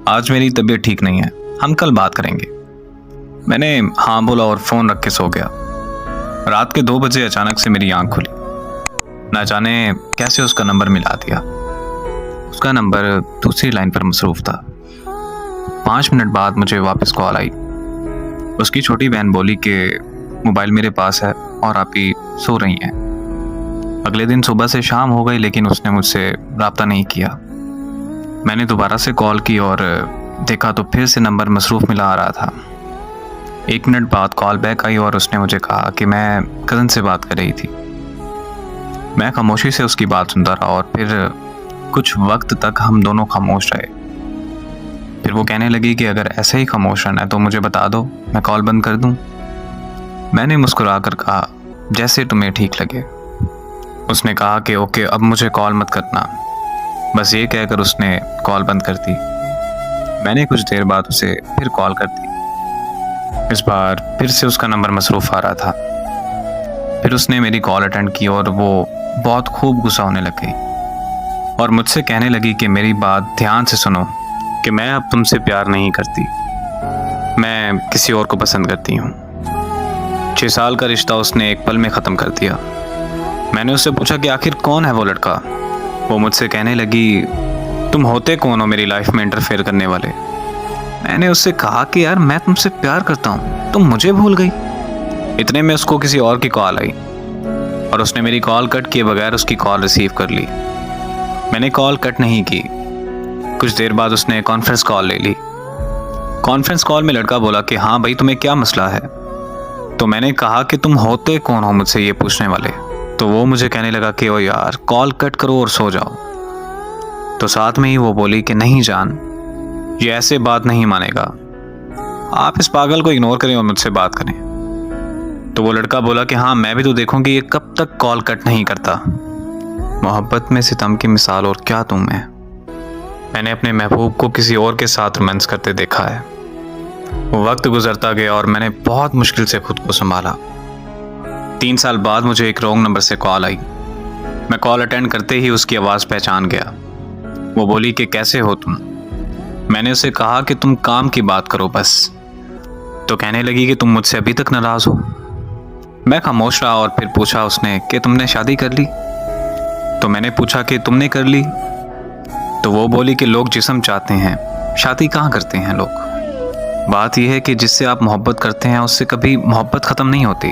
आज मेरी तबीयत ठीक नहीं है, हम कल बात करेंगे। मैंने हाँ बोला और फ़ोन रख के सो गया। रात के 2 बजे अचानक से मेरी आंख खुली। न जाने कैसे उसका नंबर मिला दिया। उसका नंबर दूसरी लाइन पर मसरूफ़ था। 5 मिनट बाद मुझे वापस कॉल आई। उसकी छोटी बहन बोली कि मोबाइल मेरे पास है और आप ही सो रही हैं। अगले दिन सुबह से शाम हो गई लेकिन उसने मुझसे रब्ता नहीं किया। मैंने दोबारा से कॉल की और देखा तो फिर से नंबर मसरूफ़ मिला आ रहा था। 1 मिनट बाद कॉल बैक आई और उसने मुझे कहा कि मैं कज़न से बात कर रही थी। मैं खामोशी से उसकी बात सुनता रहा और फिर कुछ वक्त तक हम दोनों खामोश रहे। फिर वो कहने लगी कि अगर ऐसे ही खामोश रहना है तो मुझे बता दो, मैं कॉल बंद कर दूं। मैंने मुस्कुराकर कहा जैसे तुम्हें ठीक लगे। उसने कहा कि ओके, अब मुझे कॉल मत करना। बस ये कहकर उसने कॉल बंद कर दी। मैंने कुछ देर बाद उसे फिर कॉल कर दी। इस बार फिर से उसका नंबर मसरूफ़ आ रहा था। फिर उसने मेरी कॉल अटेंड की और वो बहुत खूब गुस्सा होने लग गई और मुझसे कहने लगी कि मेरी बात ध्यान से सुनो कि मैं अब तुमसे प्यार नहीं करती, मैं किसी और को पसंद करती हूँ। 6 साल का रिश्ता उसने एक पल में ख़त्म कर दिया। मैंने उससे पूछा कि आखिर कौन है वो लड़का। वो मुझसे कहने लगी तुम होते कौन हो मेरी लाइफ में इंटरफेयर करने वाले। मैंने उससे कहा कि यार मैं तुमसे प्यार करता हूँ, तुम मुझे भूल गई। इतने में उसको किसी और की कॉल आई और उसने मेरी कॉल कट किए बगैर उसकी कॉल रिसीव कर ली। मैंने कॉल कट नहीं की। कुछ देर बाद उसने कॉन्फ्रेंस कॉल ले ली। कॉन्फ्रेंस कॉल में लड़का बोला कि हाँ भाई, तुम्हें क्या मसला है। तो मैंने कहा कि तुम होते कौन हो मुझसे ये पूछने वाले। तो वो मुझे कहने लगा कि ओ यार कॉल कट करो और सो जाओ। तो साथ में ही वो बोली कि नहीं जान, ये ऐसे बात नहीं मानेगा, आप इस पागल को इग्नोर करें और मुझसे बात करें। तो वो लड़का बोला कि हाँ मैं भी तो देखूंगी ये कब तक कॉल कट नहीं करता। मोहब्बत में सितम की मिसाल और क्या तुम है। मैंने अपने महबूब को किसी और के साथ रोमांस करते देखा है। वो वक्त गुजरता गया और मैंने बहुत मुश्किल से खुद को संभाला। 3 साल बाद मुझे एक रॉन्ग नंबर से कॉल आई। मैं कॉल अटेंड करते ही उसकी आवाज़ पहचान गया। वो बोली कि कैसे हो तुम। मैंने उसे कहा कि तुम काम की बात करो बस। तो कहने लगी कि तुम मुझसे अभी तक नाराज़ हो। मैं खामोश रहा और फिर पूछा उसने कि तुमने शादी कर ली। तो मैंने पूछा कि तुमने कर ली। तो वो बोली कि लोग जिस्म चाहते हैं, शादी कहाँ करते हैं लोग। बात यह है कि जिससे आप मोहब्बत करते हैं उससे कभी मोहब्बत ख़त्म नहीं होती,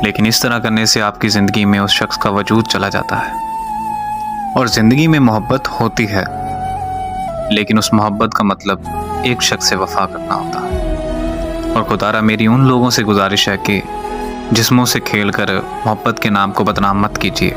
लेकिन इस तरह करने से आपकी ज़िंदगी में उस शख्स का वजूद चला जाता है। और ज़िंदगी में मोहब्बत होती है, लेकिन उस मोहब्बत का मतलब एक शख्स से वफा करना होता है। और खुदारा मेरी उन लोगों से गुजारिश है कि जिस्मों से खेल कर मोहब्बत के नाम को बदनाम मत कीजिए।